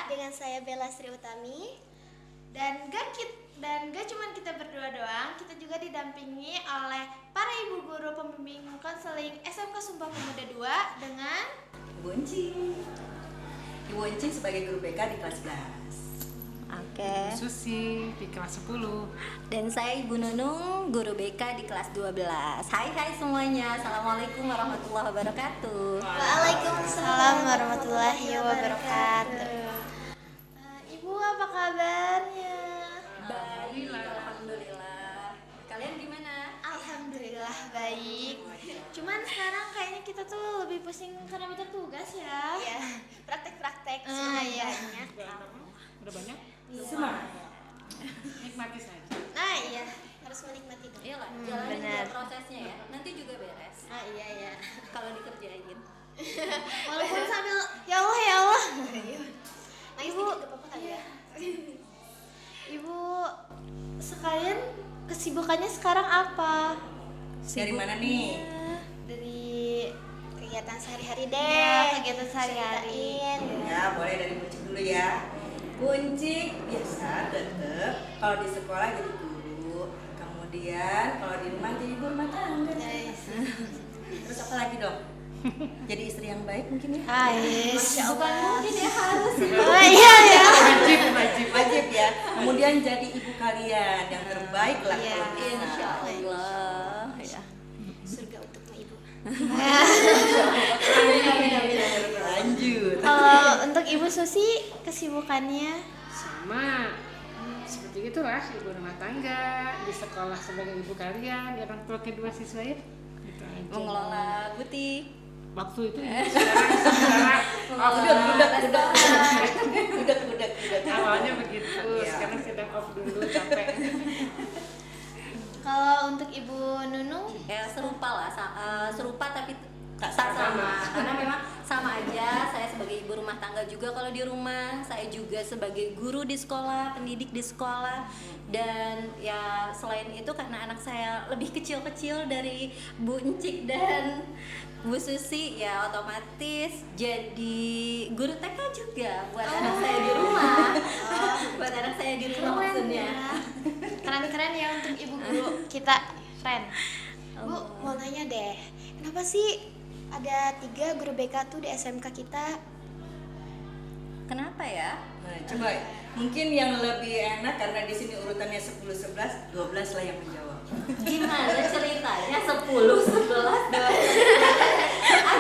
dengan saya Bella Sri Utami. Dan gak cuma kita berdua doang, kita juga didampingi oleh para ibu guru pembimbing konseling SMK Sumpah Pemuda 2 dengan Ibu Encing sebagai guru BK di kelas 11. Oke. Susi di kelas 10. Dan saya Ibu Nunung, guru BK di kelas 12. Hai semuanya. Assalamualaikum warahmatullahi wabarakatuh. Waalaikumsalam warahmatullahi wabarakatuh. Ibu, apa kabarnya? Baik, alhamdulillah. Kalian gimana? Alhamdulillah baik. Cuman sekarang kayaknya kita tuh lebih pusing karena banyak tugas ya. Ya, praktek-praktek Iya. banyak. Udah banyak? Semangat. Nikmati saja. Nah iya, harus menikmati dong. Iyalah, jalanin benar. dulu prosesnya ya. Nanti juga beres. Iya. Kalau dikerjain. Walaupun sambil ya Allah. Nangis Ibu, dikit gak apa-apa kan ya? Ibu sekalian kesibukannya sekarang apa? Dari mana nih? Dari Kegiatan sehari-hari deh. Ya, kegiatan sehari-hari. Ceritain. Ya, boleh dari Buncik dulu ya. Buncik biasa tetep kalau di sekolah jadi guru, kemudian kalau di rumah jadi ibu rumah tangga. Terus apa lagi dong? Jadi istri yang baik mungkin ya? Bukan mungkin ya harus. Oh iya ya. Wajib ya. Kemudian jadi ibu kalian yang terbaik lah Iya. kalau bisa. Insyaallah ya. Surga untukmu ibu. Lanjut. Kalau untuk Ibu Susi kesibukannya Sama seperti itulah, ibu rumah tangga di sekolah sebagai ibu kalian, ya orang tua kedua siswa ya. Gitu aja. Mengelola butik. Waktu itu sekarang Budak. awalnya begitu, Iya. sekarang sedang off dulu, capek. kalau untuk Ibu Nunung Ya serupa lah, serupa tapi Tak tak sama. sama. Karena memang sama aja. Saya sebagai ibu rumah tangga juga kalau di rumah, saya juga sebagai guru di sekolah, pendidik di sekolah. Dan ya selain itu karena anak saya lebih kecil-kecil dari Bu Encik dan Bu Susi, ya otomatis jadi guru TK juga buat anak saya di rumah. Buat anak saya di rumah maksudnya. keren ya untuk Ibu guru kita keren. Bu, mau nanya deh, kenapa sih ada 3 guru BK tuh di SMK kita? Kenapa ya? Nah, coba mungkin yang lebih enak karena di sini urutannya 10, 11, 12 lah yang menjawab. Gimana ceritanya 10, 11, 12?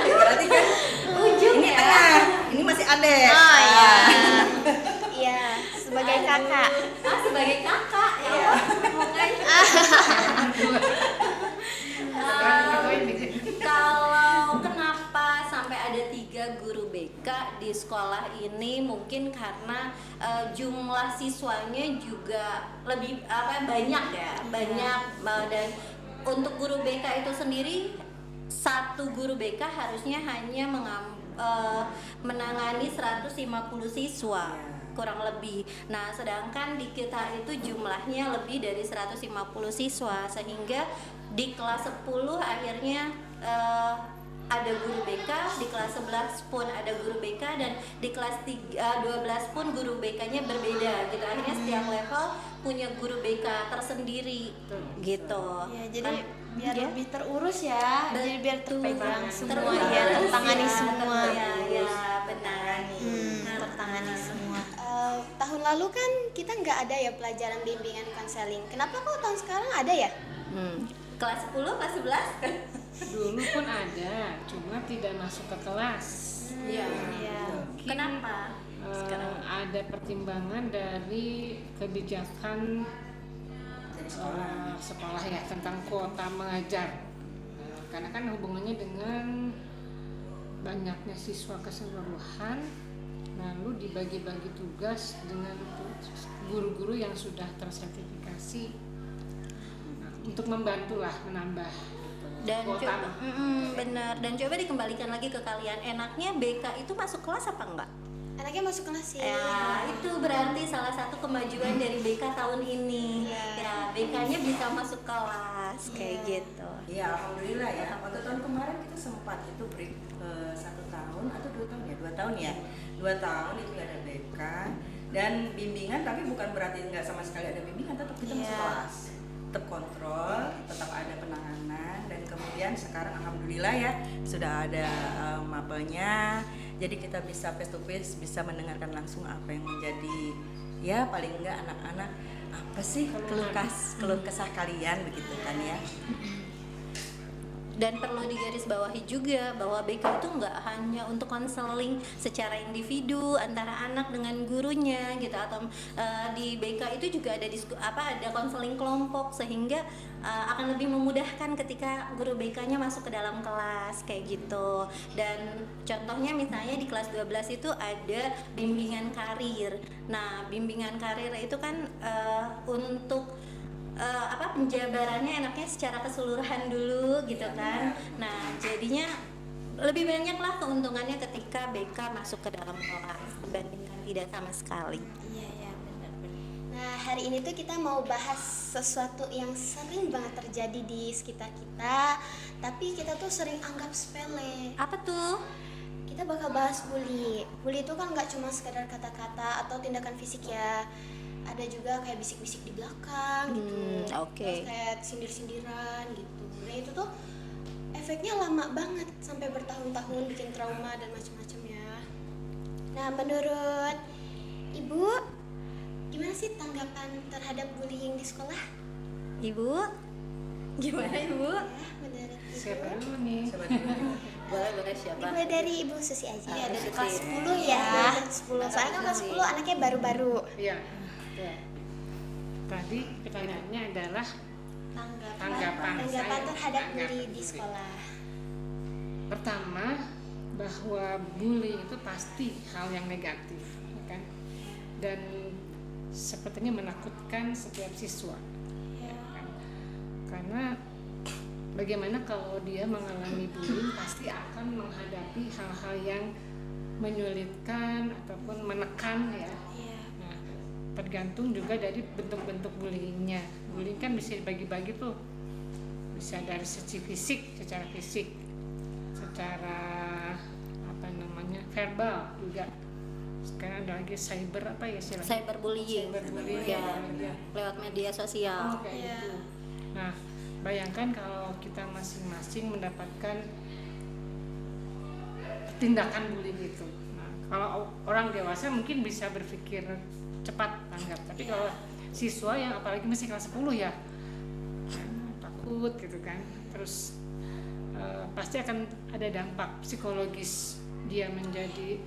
Berarti kan Ujung ini ya. tengah, ini masih adek. Oh iya. Iya, sebagai kakak. Sebagai kakak ya. Iya. Kalau kenapa sampai ada 3 guru BK di sekolah ini, mungkin karena jumlah siswanya juga lebih banyak ya, banyak dan untuk guru BK itu sendiri, satu guru BK harusnya hanya menangani 150 siswa kurang lebih. Nah, sedangkan di kita itu jumlahnya lebih dari 150 siswa, sehingga di kelas 10 akhirnya ada guru BK, di kelas 11 pun ada guru BK, dan di kelas 12 pun guru BK-nya berbeda gitu. Akhirnya setiap level punya guru BK tersendiri gitu. Ya, jadi biar Ya. lebih terurus ya. Jadi biar terpegang semua Terurus, ya, tertangani ya, semua. ya benar. Tertangani semua. Tahun lalu kan kita nggak ada ya pelajaran bimbingan konseling. Kenapa kok tahun sekarang ada ya? Kelas 10, kelas 11? Dulu pun ada, cuma tidak masuk ke kelas. Iya. Mungkin, Kenapa? Sekarang ada pertimbangan dari kebijakan sekolah ya tentang kuota mengajar. Karena kan hubungannya dengan banyaknya siswa keseluruhan, lalu dibagi-bagi tugas dengan guru-guru yang sudah tersertifikasi untuk membantulah menambah Dan kuota. coba benar, dan coba dikembalikan lagi ke kalian, enaknya BK itu masuk kelas apa enggak? Anaknya masuk kelas sih. Ya, itu berarti salah satu kemajuan dari BK tahun ini. Ya, BK-nya bisa masuk kelas kayak gitu. Iya, alhamdulillah ya. Waktu tahun kemarin kita sempat itu break 1 tahun atau 2 tahun ya, 2 tahun ya. 2 tahun itu nggak ada BK dan bimbingan, tapi bukan berarti nggak sama sekali ada bimbingan, tetap kita masuk kelas, tetap kontrol, tetap ada penanganan, dan kemudian sekarang alhamdulillah ya sudah ada mapelnya, jadi kita bisa face to face, bisa mendengarkan langsung apa yang menjadi ya paling enggak anak-anak apa sih keluh kesah kalian begitu kan ya. Dan perlu digarisbawahi juga bahwa BK itu nggak hanya untuk konseling secara individu antara anak dengan gurunya gitu, atau di BK itu juga ada ada konseling kelompok, sehingga akan lebih memudahkan ketika guru BK-nya masuk ke dalam kelas kayak gitu. Dan contohnya misalnya di kelas 12 itu ada bimbingan karir. Nah, bimbingan karir itu kan untuk penjabarannya enaknya secara keseluruhan dulu gitu kan. Nah, jadinya lebih banyak lah keuntungannya ketika BK masuk ke dalam kelas dibandingkan tidak sama sekali. Iya, benar. Nah, hari ini tuh kita mau bahas sesuatu yang sering banget terjadi di sekitar kita, tapi kita tuh sering anggap sepele. Apa tuh? Kita bakal bahas bully. Bully itu kan nggak cuma sekedar kata-kata atau tindakan fisik ya. Ada juga kayak bisik-bisik di belakang gitu. Oke. Terus kayak sindir-sindiran gitu. Nah, itu tuh efeknya lama banget sampai bertahun-tahun, bikin trauma dan macam-macam ya. Nah, menurut Ibu, gimana sih tanggapan terhadap bullying di sekolah? Ibu? Gimana Ibu? Ya, menurut Ibu. Siapa dulu nih? Boleh siapa? Dimulai dari Ibu Susi aja. Ah, Dari Susi. kelas 10 ya. 10. Soalnya kan kelas 10 anaknya baru-baru. Iya. Ya. Tadi pertanyaannya adalah tanggapan Tanggapan saya. terhadap bully Tanggapan di bully. sekolah. Pertama, bahwa bullying itu pasti hal yang negatif, ya kan? Dan sepertinya menakutkan setiap siswa, ya kan? Karena bagaimana kalau dia mengalami bullying, pasti akan menghadapi hal-hal yang menyulitkan ataupun menekan ya. Nah, tergantung juga dari bentuk-bentuk bullyingnya. Bullying kan bisa dibagi-bagi tuh, bisa dari sisi fisik, secara fisik, secara verbal juga. Sekarang ada lagi cyber istilahnya? Cyberbullying. Cyberbullying. Ya, lewat media sosial. Kayak gitu. Nah, bayangkan kalau kita masing-masing mendapatkan tindakan bullying itu. Nah, kalau orang dewasa mungkin bisa berpikir cepat tanggap, tapi kalau siswa yang apalagi masih kelas 10 ya, takut gitu kan. Terus pasti akan ada dampak psikologis, dia menjadi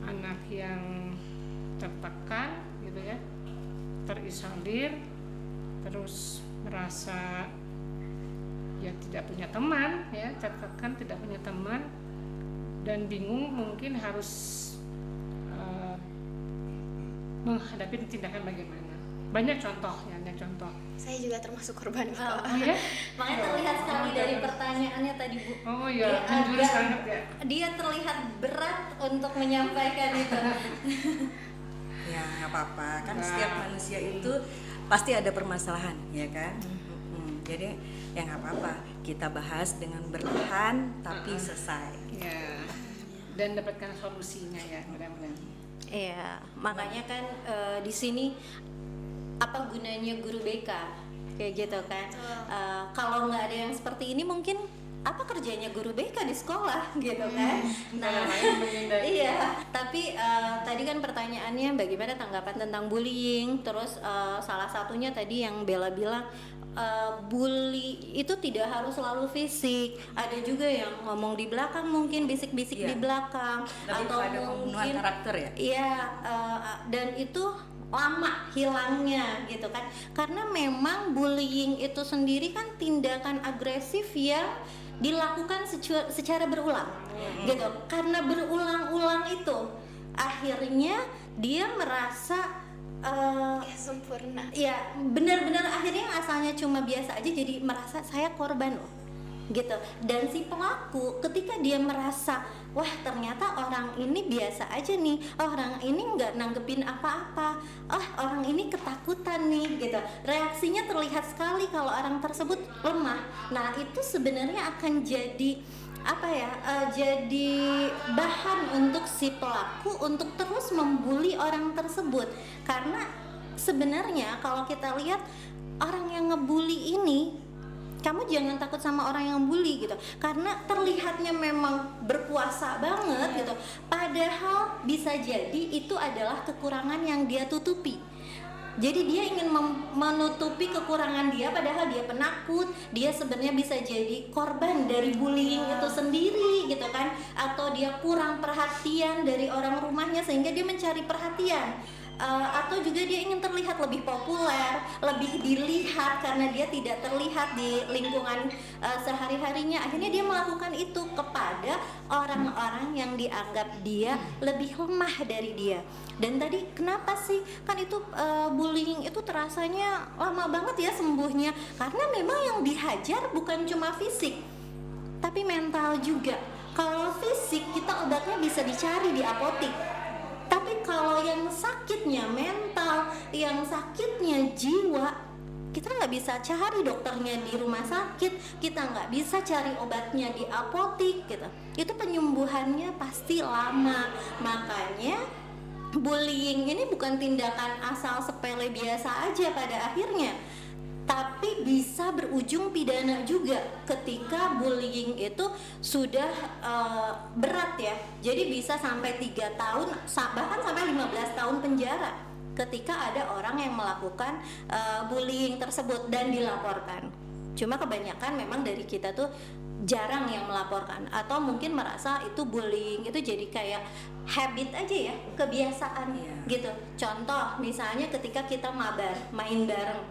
anak yang tertekan gitu ya, terisolir, terus merasa ya tidak punya teman ya, tertekan tidak punya teman dan bingung mungkin harus menghadapi tindakan bagaimana. Banyak contoh. Saya juga termasuk korban itu. Oh ya? Makanya terlihat sekali dari pertanyaannya tadi Bu. Oh iya, Dia menjurus agak- banget ya. Dia terlihat berat untuk menyampaikan itu. Ya nggak apa-apa, kan Nah. setiap manusia itu pasti ada permasalahan, ya kan? Jadi ya nggak apa-apa, kita bahas dengan berlahan tapi selesai. Ya. Dan dapatkan solusinya ya, mudah-mudahan. Iya, makanya kan di sini apa gunanya guru BK kayak gitu kan? Kalau nggak ada yang seperti ini mungkin apa kerjanya guru BK di sekolah gitu kan? Antara lain menghindari. Iya, tapi tadi kan pertanyaannya bagaimana tanggapan tentang bullying, terus salah satunya tadi yang Bella bilang bully itu tidak harus selalu fisik, ada juga yang ngomong di belakang, mungkin bisik-bisik Iya. di belakang, Lebih atau pada pembunuhan mungkin karakter ya? iya, dan itu lama hilangnya gitu kan, karena memang bullying itu sendiri kan tindakan agresif yang dilakukan secara berulang gitu, karena berulang-ulang itu akhirnya dia merasa Sempurna. ya benar-benar akhirnya yang asalnya cuma biasa aja jadi merasa saya korban loh gitu. Dan si pelaku ketika dia merasa, wah ternyata orang ini biasa aja nih, orang ini nggak nanggepin apa-apa, orang ini ketakutan nih gitu, reaksinya terlihat sekali kalau orang tersebut lemah. Nah itu sebenarnya akan jadi jadi bahan untuk si pelaku untuk terus membuli orang tersebut. Karena sebenarnya kalau kita lihat orang yang ngebully ini, kamu jangan takut sama orang yang bully gitu, karena terlihatnya memang berkuasa banget gitu, padahal bisa jadi itu adalah kekurangan yang dia tutupi. Jadi dia ingin menutupi kekurangan dia, padahal dia penakut. Dia sebenarnya bisa jadi korban dari bullying itu sendiri gitu kan, atau dia kurang perhatian dari orang rumahnya sehingga dia mencari perhatian. Atau juga dia ingin terlihat lebih populer, lebih dilihat karena dia tidak terlihat di lingkungan sehari-harinya. Akhirnya dia melakukan itu kepada orang-orang yang dianggap dia lebih lemah dari dia. Dan tadi kenapa sih kan itu bullying itu terasanya lama banget ya sembuhnya? Karena memang yang dihajar bukan cuma fisik, tapi mental juga. Kalau fisik kita obatnya bisa dicari di apotik. Tapi kalau yang sakitnya mental, yang sakitnya jiwa, kita nggak bisa cari dokternya di rumah sakit, kita nggak bisa cari obatnya di apotik gitu. Itu penyembuhannya pasti lama. Makanya bullying ini bukan tindakan asal sepele biasa aja pada akhirnya, tapi bisa berujung pidana juga ketika bullying itu sudah berat ya. Jadi bisa sampai 3 tahun bahkan sampai 15 tahun penjara ketika ada orang yang melakukan bullying tersebut dan dilaporkan. Cuma kebanyakan memang dari kita tuh jarang yang melaporkan, atau mungkin merasa itu bullying itu jadi kayak habit aja ya, kebiasaan gitu. Contoh misalnya ketika kita mabar, main bareng,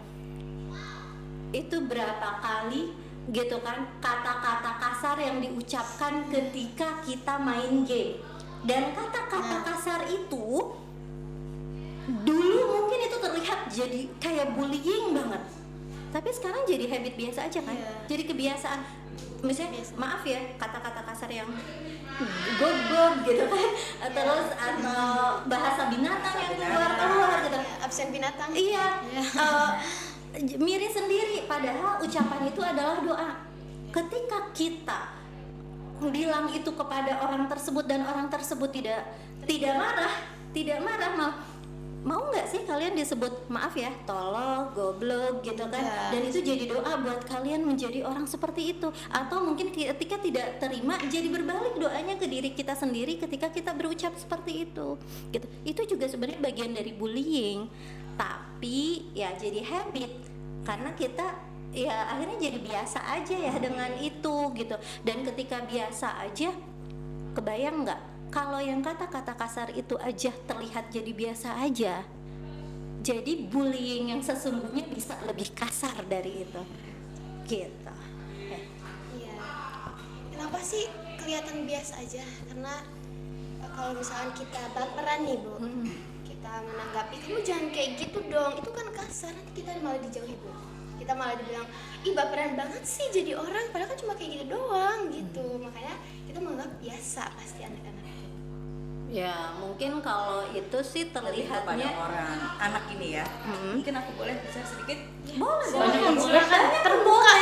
itu berapa kali gitu kan kata-kata kasar yang diucapkan ketika kita main game. Dan kata-kata kasar itu dulu mungkin itu terlihat jadi kayak bullying banget, tapi sekarang jadi habit biasa aja kan. Jadi kebiasaan. Misalnya maaf ya, kata-kata kasar yang goblok gitu kan, terus atau bahasa binatang yang keluar gitu, Absen binatang. iya. Miris sendiri, padahal ucapan itu adalah doa. Ketika kita bilang itu kepada orang tersebut dan orang tersebut tidak marah, mau nggak sih kalian disebut maaf ya, tolol, goblok gitu kan? Dan itu jadi doa buat kalian menjadi orang seperti itu. Atau mungkin ketika tidak terima, jadi berbalik doanya ke diri kita sendiri ketika kita berucap seperti itu gitu. Itu juga sebenarnya bagian dari bullying, tapi ya jadi habit karena kita ya akhirnya jadi biasa aja ya dengan itu gitu. Dan ketika biasa aja, kebayang nggak kalau yang kata-kata kasar itu aja terlihat jadi biasa aja, jadi bullying yang sesungguhnya bisa lebih kasar dari itu gitu. Iya. Kenapa sih kelihatan biasa aja? Karena kalau misalkan kita baperan nih Bu, kita menanggapi, kamu jangan kayak gitu dong, itu kan kasar, nanti kita malah dijauhi Bu. Kita malah dibilang, ih baperan banget sih jadi orang, padahal kan cuma kayak gitu doang gitu. Makanya kita menganggap biasa pasti anak-anak. Ya mungkin kalau itu sih terlihatnya pada orang anak ini ya. Mungkin aku boleh bicara sedikit? boleh Terbuka.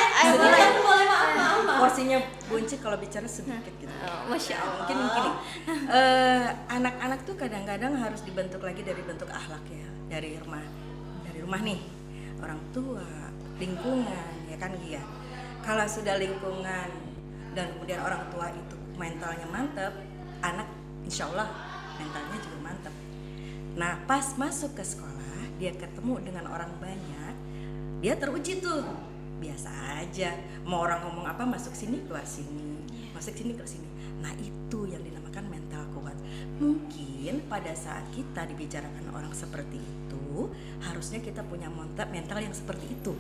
boleh maaf. Porsinya Buncit kalau bicara sedikit gitu. Masya Allah. Mungkin gini, anak-anak tuh kadang-kadang harus dibentuk lagi dari bentuk akhlak ya, dari rumah nih, orang tua, lingkungan ya kan Gia. Kalau sudah lingkungan dan kemudian orang tua itu mentalnya mantap, anak insya Allah mentalnya juga mantap. Nah pas masuk ke sekolah, dia ketemu dengan orang banyak, dia teruji tuh, biasa aja, mau orang ngomong apa masuk sini keluar sini, masuk sini keluar sini. Nah itu yang dinamakan mental kuat. Mungkin pada saat kita dibicarakan orang seperti itu, harusnya kita punya mental yang seperti itu.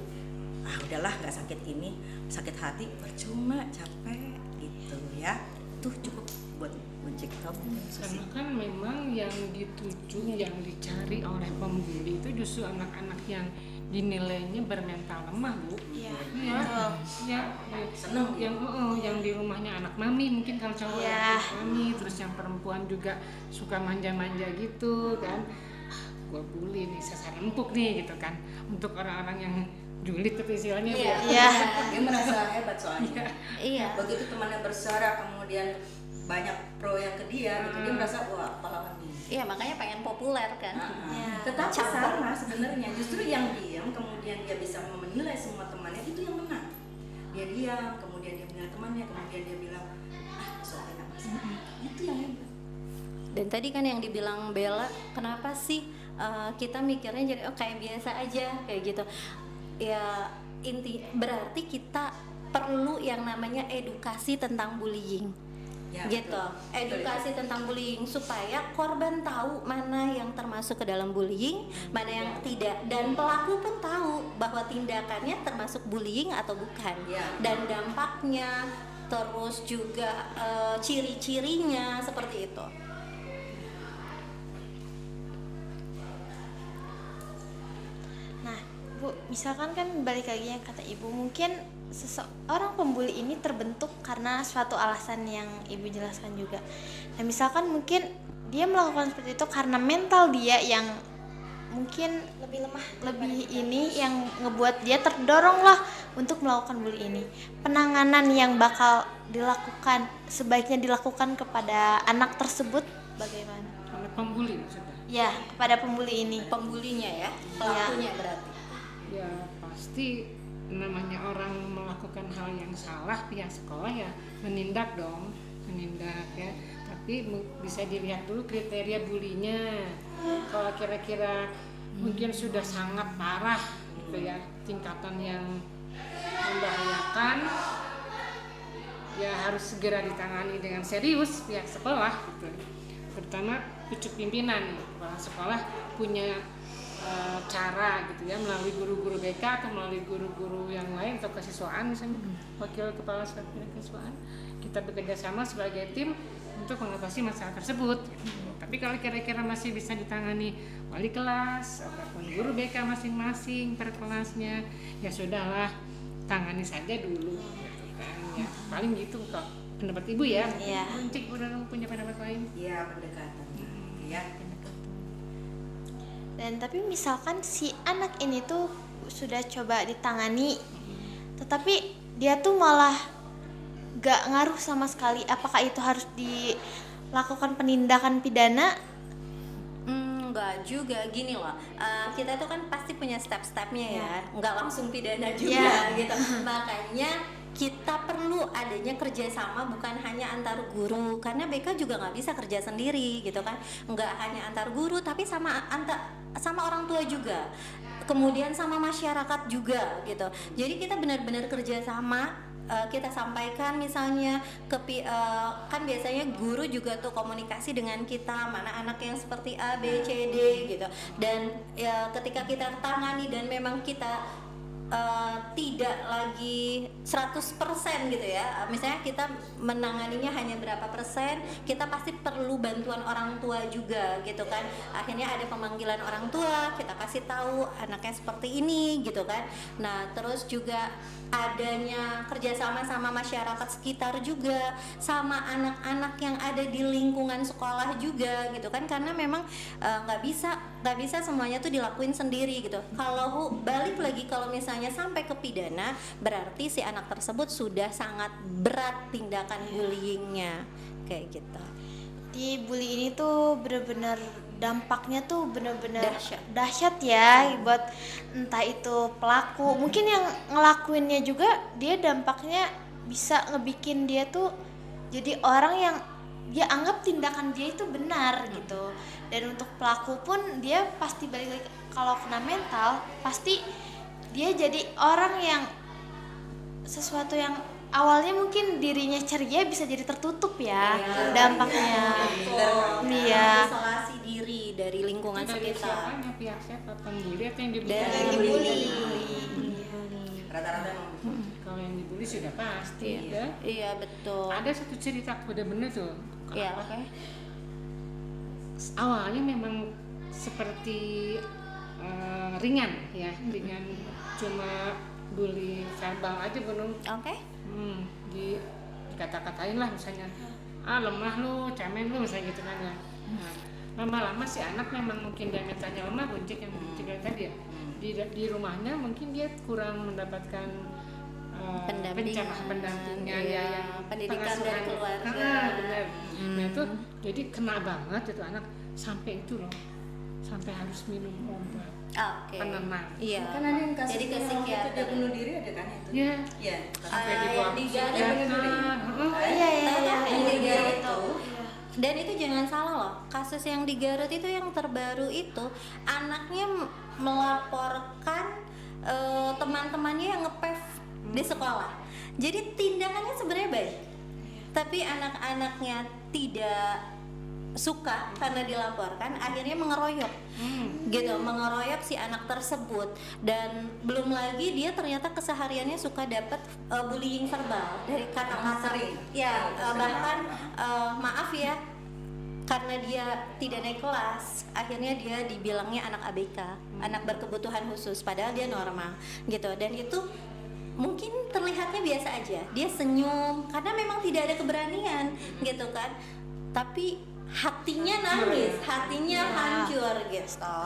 Udahlah nggak sakit ini, sakit hati percuma, capek gitu ya. Tuh cukup buat mencek kamu. Karena kan memang yang dituju, yang dicari oleh pembuli itu justru anak-anak yang dinilainya bermental lemah, Bu. Iya. Iya. Betul. Ya, Seneng yang di rumahnya anak mami mungkin kalau cowok Iya. anak mami, terus yang perempuan juga suka manja-manja gitu kan. Gue bully nih, sesar empuk nih gitu kan. Untuk orang-orang yang julid itu istilahnya Bu. Iya. Iya. dia merasa hebat soalnya. Iya. Begitu temannya bersorak kemudian banyak pro yang ke dia gitu, dia merasa wah pahlawan nih. Iya, makanya pengen populer kan. Iya. Tetapi sama sebenarnya, justru yang diam kemudian dia bisa menilai semua temannya itu yang menang. Dia diam, kemudian dia menilai temannya, kemudian dia bilang sok enak masalah. Itu yang hebat. Dan tadi kan yang dibilang Bella, kenapa sih kita mikirnya jadi kayak biasa aja kayak gitu. Ya berarti kita perlu yang namanya edukasi tentang bullying. Ya, Gitu, betul. edukasi tentang bullying supaya korban tahu mana yang termasuk ke dalam bullying, mana yang tidak, dan pelaku pun tahu bahwa tindakannya termasuk bullying atau bukan, Ya. dan dampaknya, terus juga ciri-cirinya seperti itu. Nah, Bu, misalkan kan balik lagi yang kata Ibu, mungkin seseorang pembuli ini terbentuk karena suatu alasan yang Ibu jelaskan juga. Nah, misalkan mungkin dia melakukan seperti itu karena mental dia yang mungkin Lebih lemah. lebih ini yang ngebuat dia terdorong lah untuk melakukan bully ini. Penanganan yang bakal dilakukan, sebaiknya dilakukan kepada anak tersebut bagaimana? Oleh pembuli maksudnya. Ya, kepada pembuli ini. Pembulinya ya, pelakunya berarti. Ya pasti namanya orang melakukan hal yang salah, pihak sekolah ya menindak dong, menindak ya. Tapi bisa dilihat dulu kriteria bulinya. Kalau kira-kira mungkin sudah sangat parah gitu ya, tingkatan yang membahayakan, ya harus segera ditangani dengan serius pihak sekolah gitu. Terutama pucuk pimpinan, kepala sekolah punya cara gitu ya, melalui guru-guru BK atau melalui guru-guru yang lain atau kesiswaan, misalnya wakil kepala kesiswaan, kita bekerja sama sebagai tim untuk mengatasi masalah tersebut gitu. Tapi kalau kira-kira masih bisa ditangani wali kelas ataupun guru BK masing-masing per kelasnya, ya sudahlah, tangani saja dulu gitu kan ya. Paling gitu kok pendapat Ibu ya. Iya. Cik udah punya pendapat lain? Iya, pendekatan. Ya. Dan tapi misalkan si anak ini tuh sudah coba ditangani, tetapi dia tuh malah gak ngaruh sama sekali. Apakah itu harus dilakukan penindakan pidana? Enggak juga, gini loh, kita tuh kan pasti punya step-stepnya ya, enggak langsung pidana juga Ya. gitu. Makanya kita perlu adanya kerjasama bukan hanya antar guru, karena BK juga nggak bisa kerja sendiri gitu kan, nggak hanya antar guru tapi sama orang tua juga, kemudian sama masyarakat juga gitu. Jadi kita benar-benar kerjasama. Kita sampaikan misalnya kan biasanya guru juga tuh komunikasi dengan kita, mana anak yang seperti A, B, C, D gitu. Dan ya ketika kita tangani dan memang kita tidak lagi 100% gitu ya, misalnya kita menanganinya hanya berapa persen, kita pasti perlu bantuan orang tua juga gitu kan. Akhirnya ada pemanggilan orang tua, kita kasih tahu anaknya seperti ini gitu kan. Nah terus juga adanya kerjasama sama masyarakat sekitar juga, sama anak-anak yang ada di lingkungan sekolah juga gitu kan, karena memang nggak bisa semuanya tuh dilakuin sendiri gitu. Kalau balik lagi, kalau misalnya sampai ke pidana, berarti si anak tersebut sudah sangat berat tindakan bullyingnya kayak gitu. Di bully ini tuh bener-bener dampaknya tuh bener-bener Dahsyat ya, buat entah itu pelaku, mungkin yang ngelakuinnya juga dia dampaknya bisa ngebikin dia tuh jadi orang yang dia anggap tindakan dia itu benar gitu. Dan untuk pelaku pun dia pasti balik lagi, kalau kena mental pasti dia jadi orang yang sesuatu yang awalnya mungkin dirinya ceria bisa jadi tertutup ya, dampaknya. Iya. Isolasi diri dari lingkungan Dari sekitar. siapanya, pihak siapa, pembuli atau yang dibully? Dari Yang bully. Rata-rata emang Kalau yang dibully sudah pasti Iya. ya. Iya betul. Ada satu cerita bener-bener tuh. Iya, Kenapa? oke. Awalnya memang seperti ringan ya, ringan, cuma bully verbal aja belum. Oke. Dikata-katain lah misalnya, lemah lu, cemen lu misalnya gitu kan ya. Nah, lama-lama si anak memang mungkin dia mentalnya lemah, Gunjik yang tinggal tadi ya. Di rumahnya mungkin dia kurang mendapatkan pendampingan ya, pendidikan dari keluarga. Benar. Nah itu jadi kena banget itu anak sampai itu loh, sampai harus minum obat penenang. Iya. Kan ada yang kasus Jadi ke itu psikiater. dia bunuh diri ada kan itu? Iya. Iya. Sampai yang dibawa di ke Garut. psikiater. Iya Yang di Garut itu. itu. Dan itu jangan salah loh, kasus yang di Garut itu yang terbaru itu anaknya melaporkan teman-temannya yang nge-PEV di sekolah. Jadi tindakannya sebenarnya baik, tapi anak-anaknya tidak suka karena dilaporkan, akhirnya mengeroyok gitu, mengeroyok si anak tersebut. Dan belum lagi dia ternyata kesehariannya suka dapat bullying verbal dari kata-kata ya, bahkan maaf ya, karena dia tidak naik kelas, akhirnya dia dibilangnya anak ABK, anak berkebutuhan khusus, padahal dia normal gitu. Dan itu mungkin terlihatnya biasa aja, dia senyum karena memang tidak ada keberanian gitu kan, tapi hatinya nangis, hatinya hancur gitu.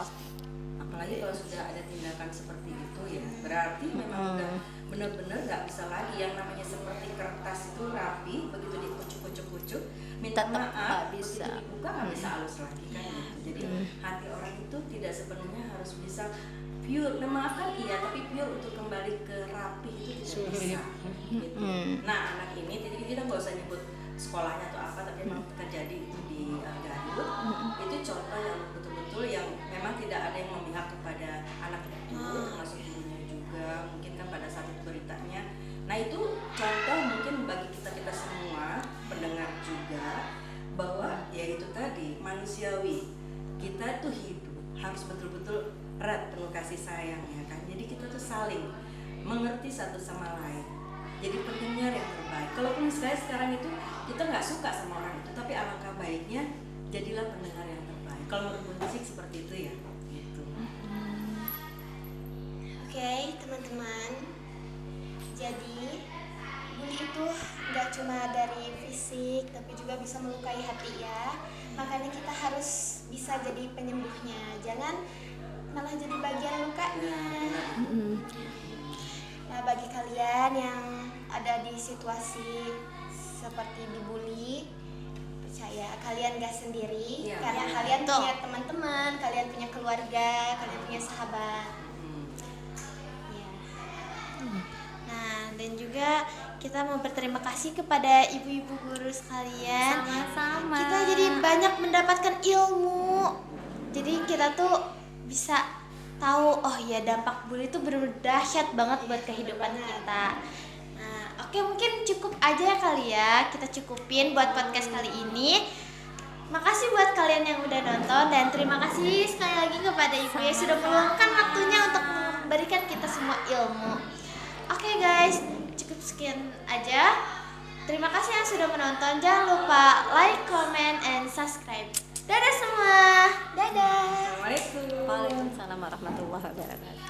Apalagi kalau sudah ada tindakan seperti itu ya, berarti memang udah benar-benar nggak bisa lagi yang namanya seperti kertas itu rapi, begitu dikucuk-kucuk-kucuk minta Tetap maaf, nggak bisa. begitu dibuka nggak bisa halus lagi kan gitu. Jadi hati orang itu tidak sepenuhnya harus bisa pure, memaafkan iya, tapi pure untuk kembali ke rapi itu tidak bisa gitu. Nah anak ini, jadi kita nggak usah nyebut sekolahnya atau apa, tapi memang terjadi itu di Garut. Itu contoh yang betul-betul yang memang tidak ada yang memihak kepada anak itu, termasuk gurunya juga mungkin kan pada saat itu beritanya. Nah itu contoh mungkin bagi kita semua pendengar juga, bahwa ya itu tadi manusiawi, kita tuh hidup harus betul-betul erat penuh kasih sayang ya kan. Jadi kita tuh saling mengerti satu sama lain, jadi pendengar yang terbaik. Kalaupun sekarang itu kita nggak suka sama orang itu, tapi alangkah baiknya jadilah pendengar yang terbaik. Kalau menurut musik seperti itu ya gitu. Oke, teman-teman. Jadi bully itu nggak cuma dari fisik, tapi juga bisa melukai hati ya. Makanya kita harus bisa jadi penyembuhnya, jangan malah jadi bagian lukanya. Nah, bagi kalian yang ada di situasi seperti dibully, percaya kalian gak sendiri, Ya, karena kalian punya teman-teman, kalian punya keluarga, kalian punya sahabat. Ya. Nah, dan juga kita mau berterima kasih kepada ibu-ibu guru sekalian. Sama-sama. Kita jadi banyak mendapatkan ilmu. Jadi kita tuh bisa tahu, oh ya dampak bully itu benar-benar dahsyat banget buat kehidupan kita. Nah, oke, mungkin cukup aja kali ya, kita cukupin buat podcast kali ini. Makasih buat kalian yang udah nonton, dan terima kasih sekali lagi kepada ibu yang sudah meluangkan waktunya untuk memberikan kita semua ilmu. Oke guys, cukup sekian aja. Terima kasih yang sudah menonton. Jangan lupa like, comment, and subscribe. Dadah semua. Dadah. Assalamualaikum. Waalaikumsalam warahmatullahi wabarakatuh.